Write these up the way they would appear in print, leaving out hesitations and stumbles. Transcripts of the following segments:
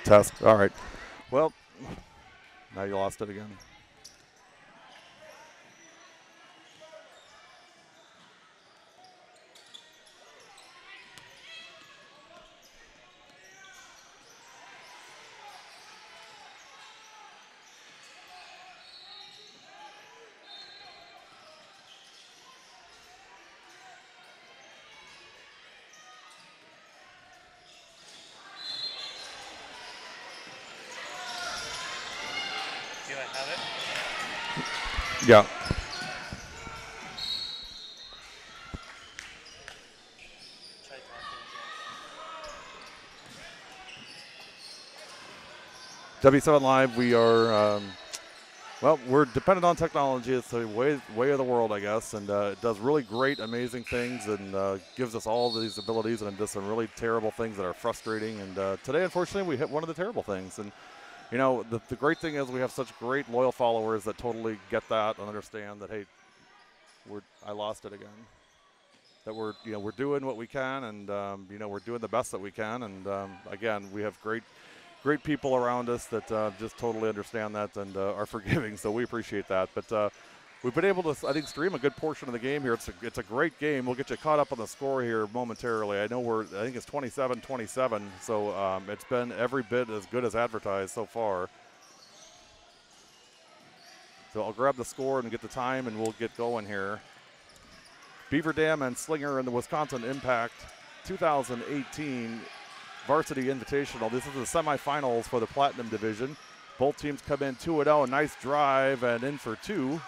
Test. All right. Well, now you lost it again. Do I have it? Yeah. Try talking W7 Live, we are, well, we're dependent on technology. It's the way of the world, I guess, and it does really great, amazing things and gives us all these abilities and does some really terrible things that are frustrating. And today, unfortunately, we hit one of the terrible things. And, you know, the great thing is we have such great, loyal followers that totally get that and understand that, hey, I lost it again. That we're doing what we can, and we're doing the best that we can. And again, we have great people around us that just totally understand that and are forgiving. So we appreciate that. But we've been able to, I think, stream a good portion of the game here. It's a great game. We'll get you caught up on the score here momentarily. I think it's 27-27. So it's been every bit as good as advertised so far. So I'll grab the score and get the time, and we'll get going here. Beaver Dam and Slinger in the Wisconsin Impact 2018 Varsity Invitational. This is the semifinals for the Platinum Division. Both teams come in 2-0. Nice drive and in for two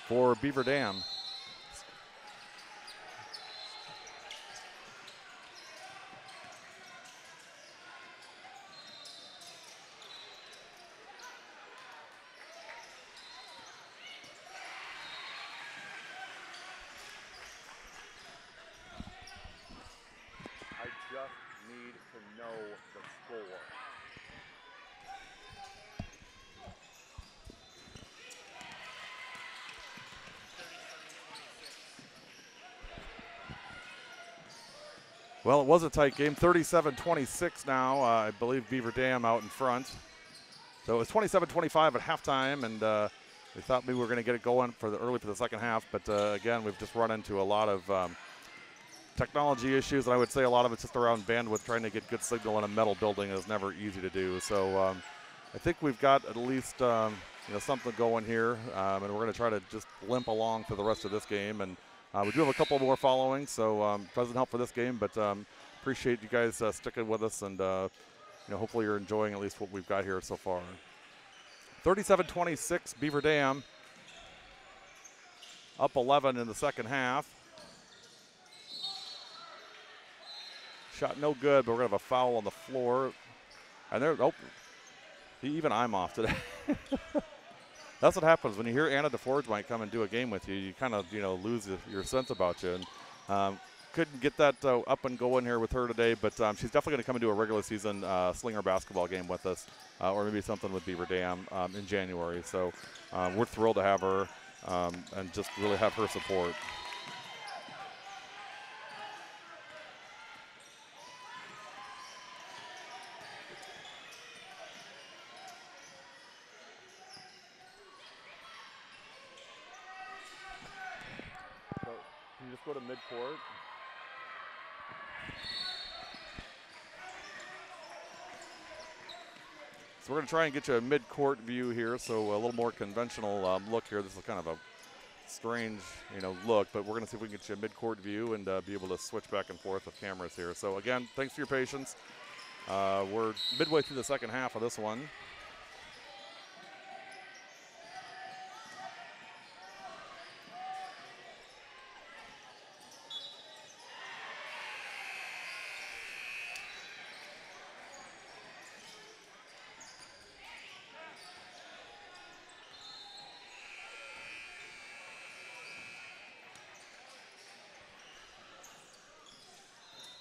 for Beaver Dam. I just need to know the score. Well, it was a tight game, 37-26 now. I believe Beaver Dam out in front. So it was 27-25 at halftime, and we thought we were going to get it going early for the second half. But again, we've just run into a lot of technology issues, and I would say a lot of it's just around bandwidth. Trying to get good signal in a metal building is never easy to do. So I think we've got at least something going here, and we're going to try to just limp along for the rest of this game. And we do have a couple more following, so doesn't help for this game, but appreciate you guys sticking with us, and hopefully you're enjoying at least what we've got here so far. 37-26, Beaver Dam up 11 in the second half. Shot no good, but we're going to have a foul on the floor. And even I'm off today. That's what happens when you hear Anna DeForge might come and do a game with you. You kind of, lose your sense about you. And couldn't get that up and going here with her today, but she's definitely going to come and do a regular season Slinger basketball game with us, or maybe something with Beaver Dam in January. So we're thrilled to have her and just really have her support. So can you just go to midcourt? So we're going to try and get you a mid-court view here, so a little more conventional look here. This is kind of a strange, look, but we're going to see if we can get you a mid-court view and be able to switch back and forth with cameras here. So again, thanks for your patience. We're midway through the second half of this one.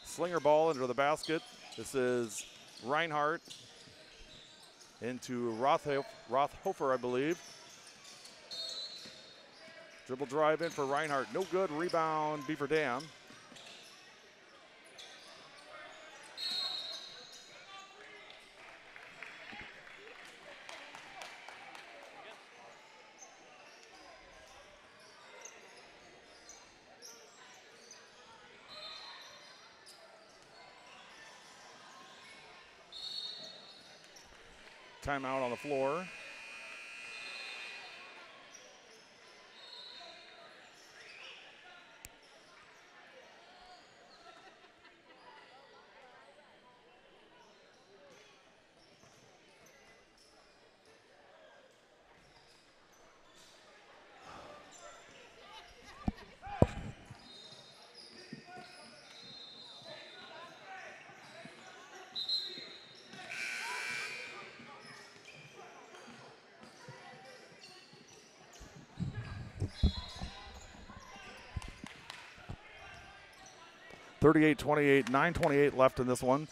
Slinger ball into the basket. This is Reinhardt into Rothhofer, I believe. Dribble drive in for Reinhardt. No good. Rebound, Beaver Dam. timeout on the floor. (38-28), 9:28 left in this one.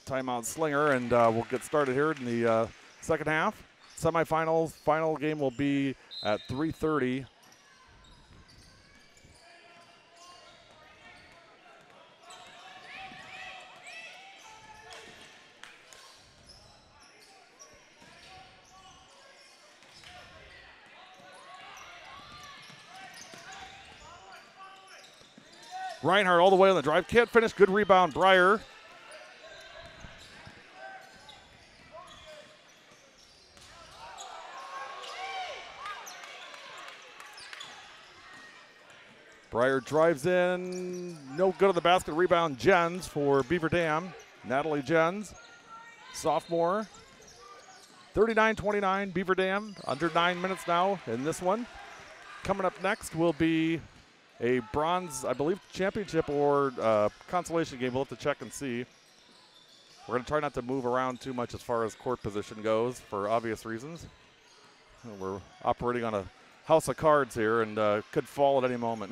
Timeout Slinger, and we'll get started here in the second half. Semifinals, final game will be at 3:30. Reinhardt all the way on the drive. Can't finish. Good rebound, Breyer. Breyer drives in. No good on the basket. Rebound, Jens for Beaver Dam. Natalie Jens, sophomore. 39-29, Beaver Dam. Under 9 minutes now in this one. Coming up next will be a bronze, I believe, championship or consolation game. We'll have to check and see. We're going to try not to move around too much as far as court position goes for obvious reasons. We're operating on a house of cards here and could fall at any moment.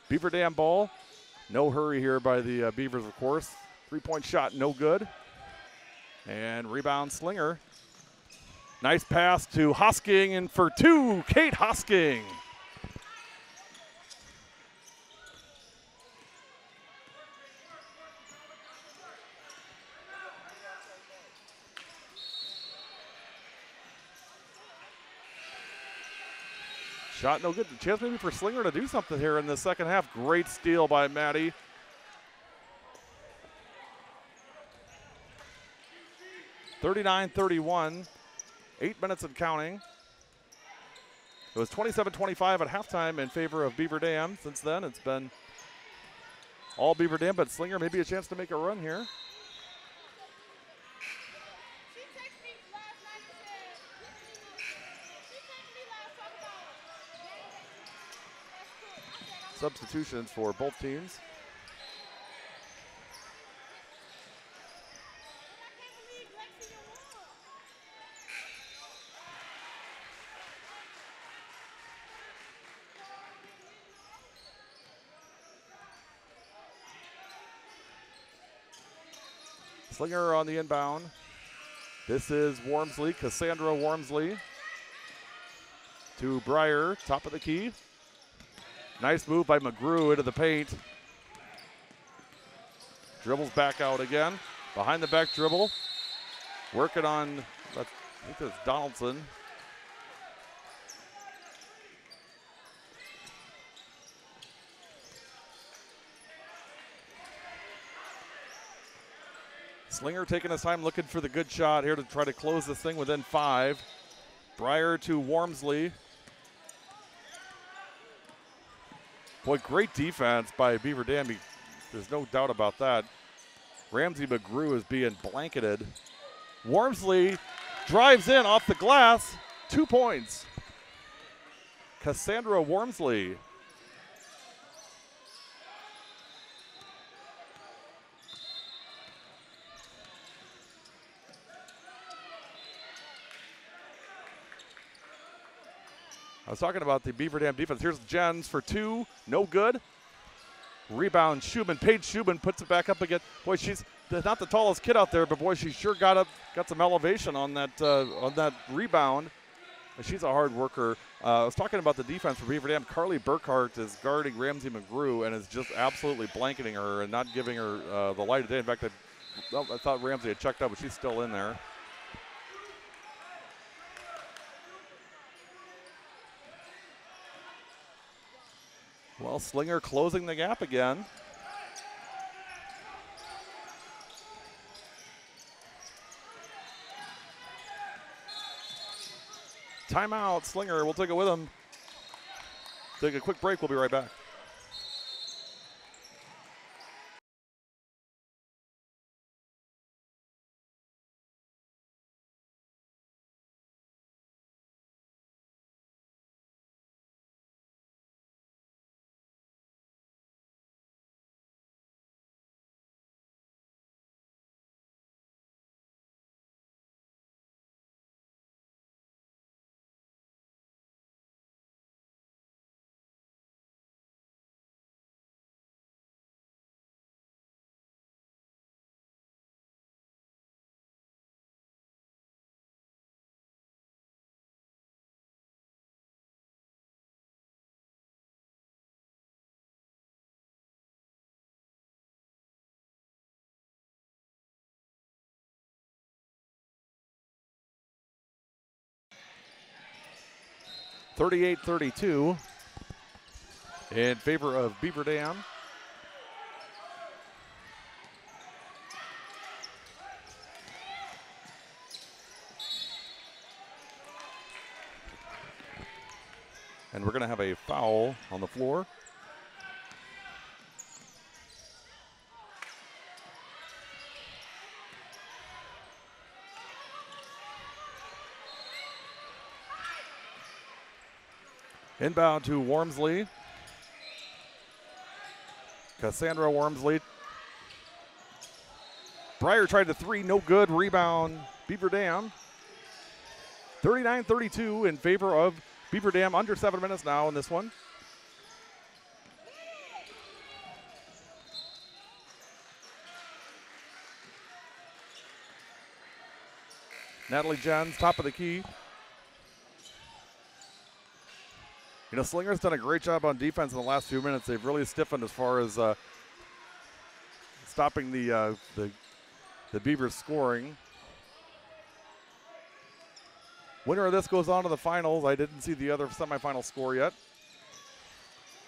Beaver Dam ball. No hurry here by the Beavers, of course. Three-point shot, no good. And rebound, Slinger. Nice pass to Hosking, and for two, Kate Hosking. Shot no good. The chance maybe for Slinger to do something here in the second half. Great steal by Maddie. (39-31). 8 minutes and counting. It was 27-25 at halftime in favor of Beaver Dam. Since then, it's been all Beaver Dam, but Slinger maybe a chance to make a run here. Substitutions for both teams. Slinger on the inbound. This is Wormsley, Cassandra Wormsley. To Breyer, top of the key. Nice move by McGrew into the paint. Dribbles back out again. Behind the back dribble. Working on, I think that's Donaldson. Slinger taking his time looking for the good shot here to try to close this thing within 5. Breyer to Wormsley. Boy, great defense by Beaver Dam. There's no doubt about that. Ramsey McGrew is being blanketed. Wormsley drives in off the glass. 2 points. Cassandra Wormsley. I was talking about the Beaver Dam defense. Here's Jens for 2, no good. Rebound, Schumann. Paige Schumann puts it back up again. Boy, she's not the tallest kid out there, but boy, she sure got some elevation on that rebound. And she's a hard worker. I was talking about the defense for Beaver Dam. Carly Burkhart is guarding Ramsey McGrew and is just absolutely blanketing her and not giving her the light of day. In fact, I thought Ramsey had checked out, but she's still in there. Well, Slinger closing the gap again. Timeout, Slinger. We'll take it with him. Take a quick break. We'll be right back. (38-32) in favor of Beaver Dam. And we're going to have a foul on the floor. Inbound to Wormsley. Cassandra Wormsley. Breyer tried the three, no good. Rebound, Beaver Dam. 39-32 in favor of Beaver Dam. Under 7 minutes now in this one. Natalie Jens, top of the key. You know, Slinger's done a great job on defense in the last few minutes. They've really stiffened as far as stopping the Beavers scoring. Winner of this goes on to the finals. I didn't see the other semifinal score yet.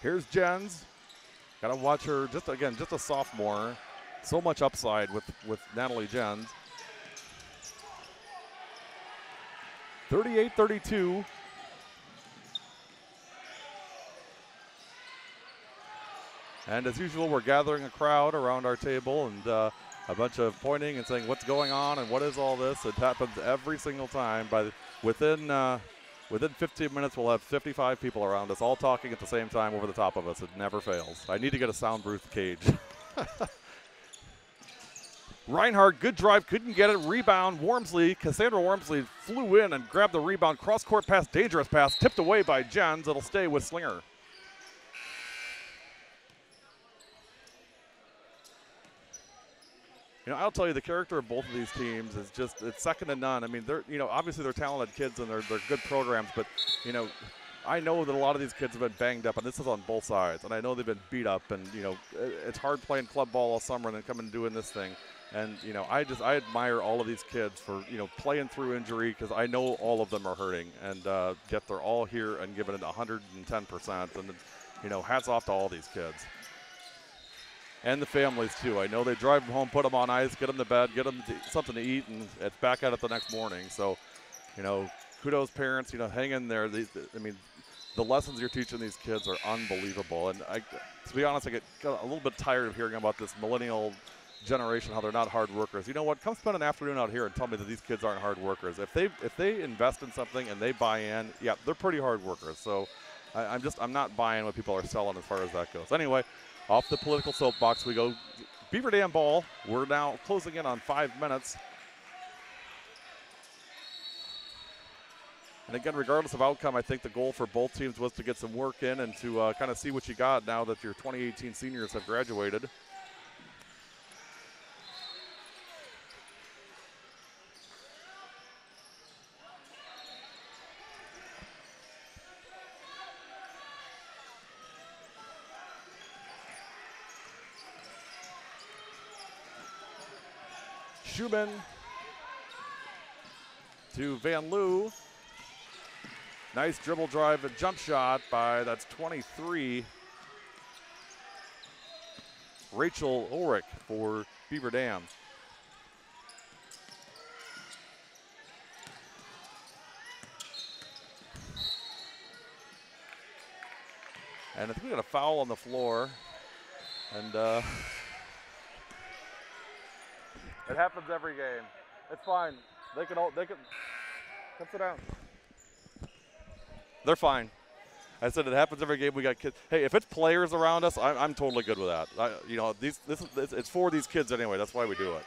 Here's Jens. Got to watch her. Just a sophomore. So much upside with Natalie Jens. 38-32. And as usual, we're gathering a crowd around our table and a bunch of pointing and saying, what's going on and what is all this? It happens every single time. Within 15 minutes, we'll have 55 people around us, all talking at the same time over the top of us. It never fails. I need to get a soundproof cage. Reinhardt, good drive, couldn't get it. Rebound, Wormsley. Cassandra Wormsley flew in and grabbed the rebound. Cross-court pass, dangerous pass, tipped away by Jens. It'll stay with Slinger. You know, I'll tell you, the character of both of these teams is it's second to none. I mean, obviously they're talented kids and they're good programs, but, you know, I know that a lot of these kids have been banged up, and this is on both sides. And I know they've been beat up, and, you know, it's hard playing club ball all summer and then coming and doing this thing. And, you know, I admire all of these kids for, you know, playing through injury, because I know all of them are hurting, and yet they're all here and giving it 110%. And, you know, hats off to all these kids. And the families, too. I know they drive them home, put them on ice, get them to bed, get them something to eat, and it's back at it the next morning. So, you know, kudos, parents, you know, hang in there. I mean, the lessons you're teaching these kids are unbelievable. And to be honest, I get a little bit tired of hearing about this millennial generation, how they're not hard workers. You know what? Come spend an afternoon out here and tell me that these kids aren't hard workers. If they invest in something and they buy in, yeah, they're pretty hard workers. So I'm not buying what people are selling as far as that goes. Anyway, off the political soapbox we go. Beaver Dam ball. We're now closing in on 5 minutes. And again, regardless of outcome, I think the goal for both teams was to get some work in and to kind of see what you got now that your 2018 seniors have graduated. Schumann to Van Loo. Nice dribble drive and jump shot by, that's 23, Rachel Ulrich for Beaver Dam. And I think we got a foul on the floor. And it happens every game. It's fine. They can come sit down. They're fine. I said it happens every game. We got kids. Hey, if it's players around us, I'm totally good with that. It's for these kids anyway. That's why we do it.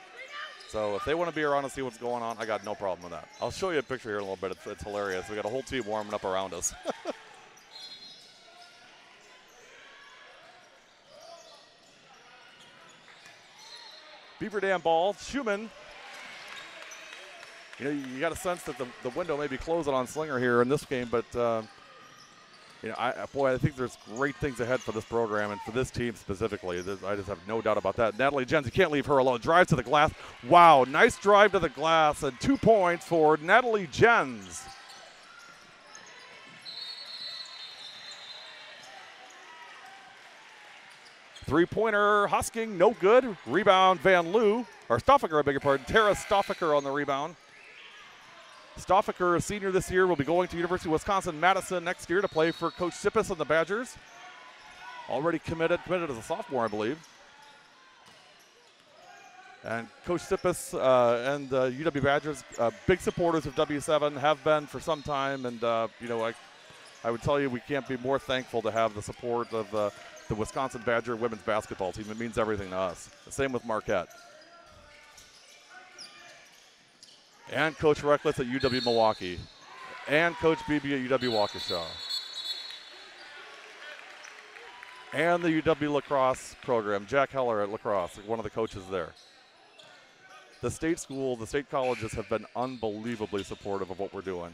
So if they want to be around and see what's going on, I got no problem with that. I'll show you a picture here in a little bit. It's hilarious. We got a whole team warming up around us. Beaver Dam ball. Schumann. You know, you got a sense that the window may be closing on Slinger here in this game, but you know, I think there's great things ahead for this program and for this team specifically. I just have no doubt about that. Natalie Jens, you can't leave her alone. Drives to the glass. Wow, nice drive to the glass, and 2 points for Natalie Jens. Three-pointer, Hosking, no good. Rebound, Van Loo, or Stoffaker, I beg your pardon. Tara Stoffaker on the rebound. Stoffaker, a senior this year, will be going to University of Wisconsin-Madison next year to play for Coach Sippis and the Badgers. Already committed as a sophomore, I believe. And Coach Sippis and the UW Badgers, big supporters of W7, have been for some time. And, you know, I would tell you we can't be more thankful to have the support of the Wisconsin Badger women's basketball team. It means everything to us. The same with Marquette. And Coach Reckless at UW Milwaukee. And Coach Beebe at UW Waukesha. And the UW lacrosse program, Jack Heller at lacrosse, one of the coaches there. The state school, the state colleges have been unbelievably supportive of what we're doing.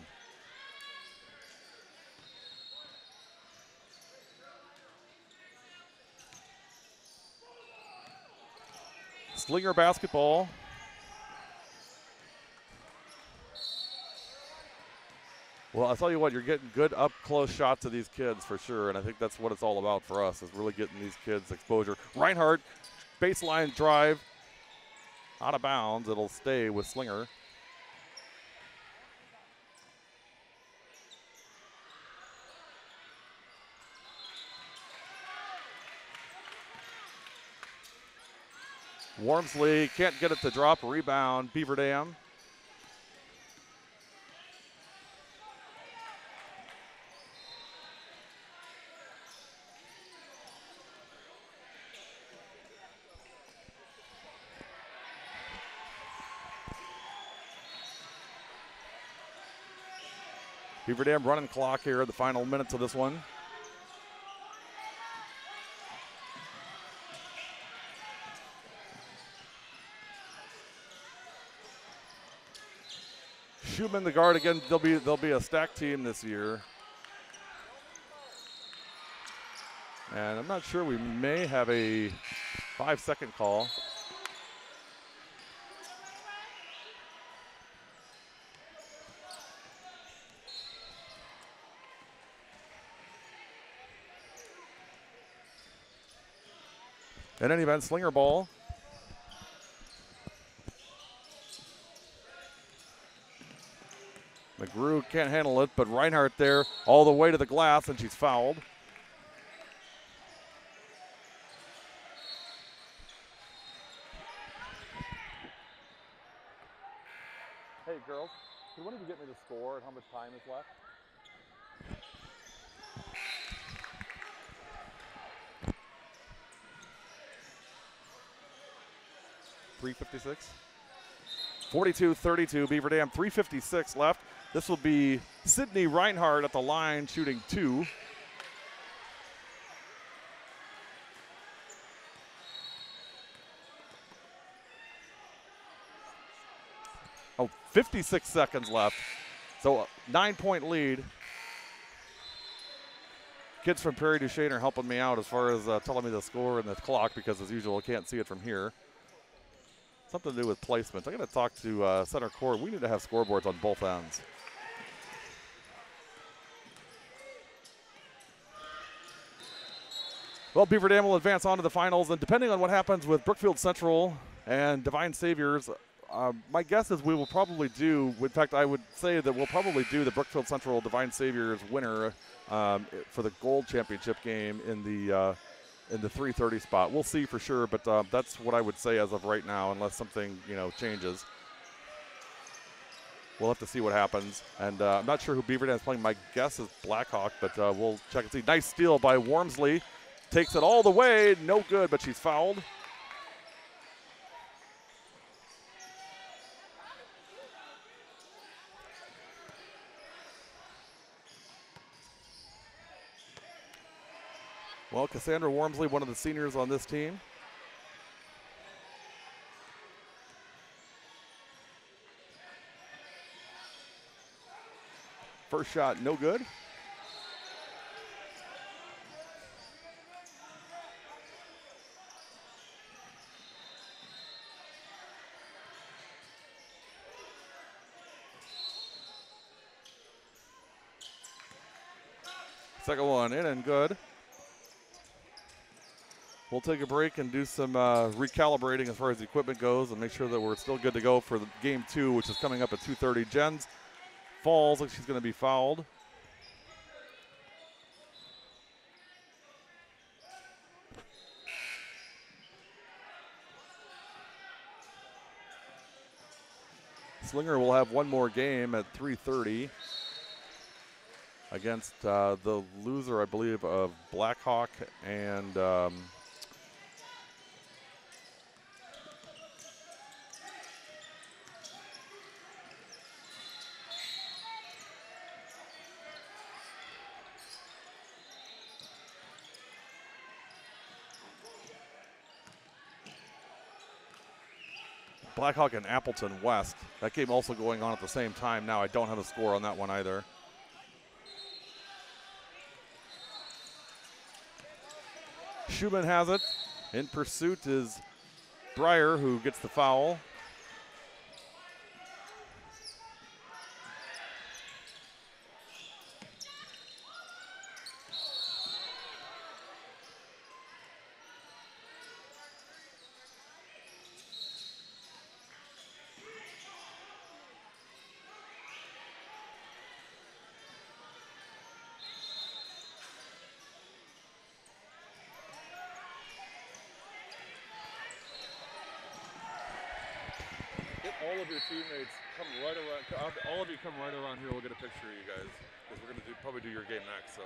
Slinger basketball. Well, I'll tell you what, you're getting good up-close shots of these kids for sure, and I think that's what it's all about for us, is really getting these kids exposure. Reinhardt, baseline drive, out of bounds. It'll stay with Slinger. Wormsley can't get it to drop. Rebound, Beaver Dam. Beaver Dam running clock here at the final minutes of this one. Schumann, the guard again. They'll be a stacked team this year. And I'm not sure, we may have a 5-second call. In any event, Slinger ball. McGrew can't handle it, but Reinhardt there all the way to the glass, and she's fouled. Hey, girls, can one of you get me the score and how much time is left? .356. 42-32, Beaver Dam, 3:56 left. This will be Sydney Reinhardt at the line shooting 2. Oh, 56 seconds left. So a 9-point lead. Kids from Prairie du Chien are helping me out as far as telling me the score and the clock, because as usual, I can't see it from here. Something to do with placement. I'm going to talk to center court. We need to have scoreboards on both ends. Well, Beaver Dam will advance on to the finals, and depending on what happens with Brookfield Central and Divine Saviors, My guess is we will probably do, in fact, I would say that we'll probably do the Brookfield Central Divine Saviors winner for the gold championship game in the 3:30 spot. We'll see for sure, but that's what I would say as of right now, unless something changes. We'll have to see what happens. And I'm not sure who Beaver Dam is playing. My guess is Blackhawk, but we'll check and see. Nice steal by Wormsley. Takes it all the way. No good, but she's fouled. Well, Cassandra Wormsley, one of the seniors on this team. First shot, no good. Second one in and good. We'll take a break and do some recalibrating as far as the equipment goes and make sure that we're still good to go for the game 2, which is coming up at 2:30. Jens falls like she's going to be fouled. Slinger will have one more game at 3:30 against the loser, I believe, of Blackhawk and Blackhawk and Appleton West. That game also going on at the same time now. I don't have a score on that one either. Schumann has it. In pursuit is Breyer, who gets the foul. All of your teammates come right around. All of you come right around here. We'll get a picture of you guys because we're going to probably do your game next. So,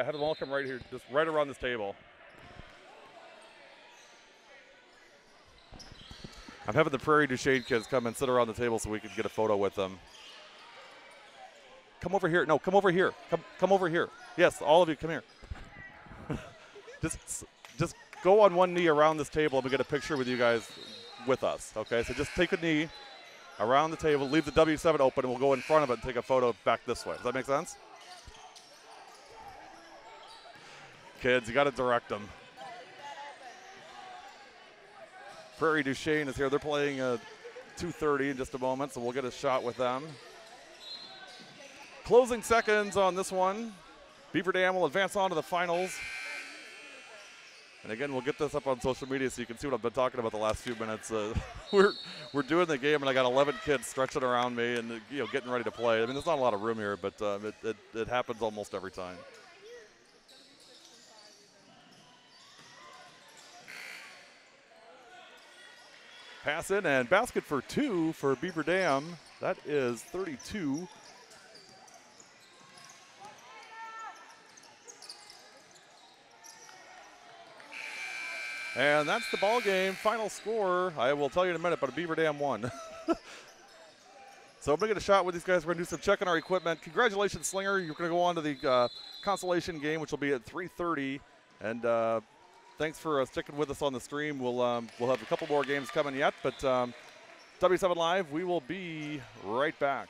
have them all come right here, just right around this table. I'm having the Prairie du Chien kids come and sit around the table so we can get a photo with them. Come over here. No, come over here. Come over here. Yes, all of you, come here. just go on one knee around this table and we get a picture with you guys. With us, okay? So just take a knee around the table, leave the W7 open, and we'll go in front of it and take a photo back this way. Does that make sense? Kids, you got to direct them. Prairie du Chien is here. They're playing 2:30 in just a moment, so we'll get a shot with them. Closing seconds on this one. Beaver Dam will advance on to the finals. And again, we'll get this up on social media so you can see what I've been talking about the last few minutes. We're doing the game, and I got 11 kids stretching around me and getting ready to play. I mean, there's not a lot of room here, but it happens almost every time. Pass in and basket for 2 for Beaver Dam. That is 32. And that's the ball game. Final score, I will tell you in a minute, but Beaver Dam won. So I'm going to get a shot with these guys. We're going to do some checking our equipment. Congratulations, Slinger. You're going to go on to the consolation game, which will be at 3:30. And thanks for sticking with us on the stream. We'll have a couple more games coming yet, but W7 Live, we will be right back.